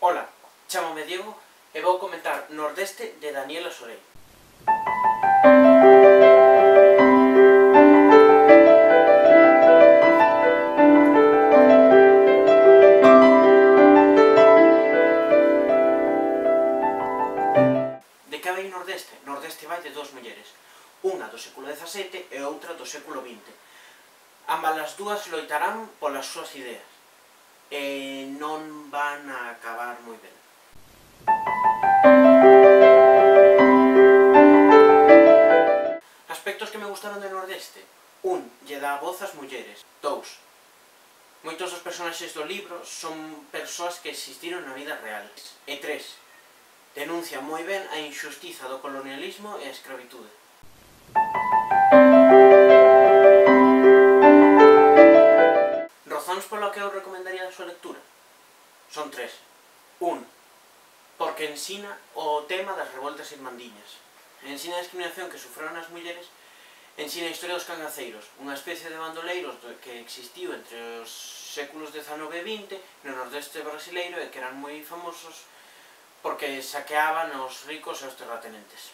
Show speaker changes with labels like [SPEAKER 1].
[SPEAKER 1] Ola, chámome Diego e vou comentar Nordeste de Daniela Soley. De que vai Nordeste? Nordeste vai de dúas mulleres, unha do século XVII e outra do século XX. Ambas as dúas loitarán polas súas ideas e non van a acabar moi ben. Aspectos que me gustaron de Nordeste: 1. Lle dá voz ás mulleres. 2. Moitos dos personaxes do libro son persoas que existiron na vida real. E 3. Denuncia moi ben a injustiza do colonialismo e a escravitude. Razóns polo que eu recomendaría a súa lectura son 3. 1. Porque ensina o tema das revoltas irmandiñas. Ensina a discriminación que sufreron as mulleres, ensina a historia dos cangaceiros, unha especie de bandoleiros que existiu entre os séculos XIX e XX no nordeste brasileiro e que eran moi famosos porque saqueaban aos ricos e aos terratenentes.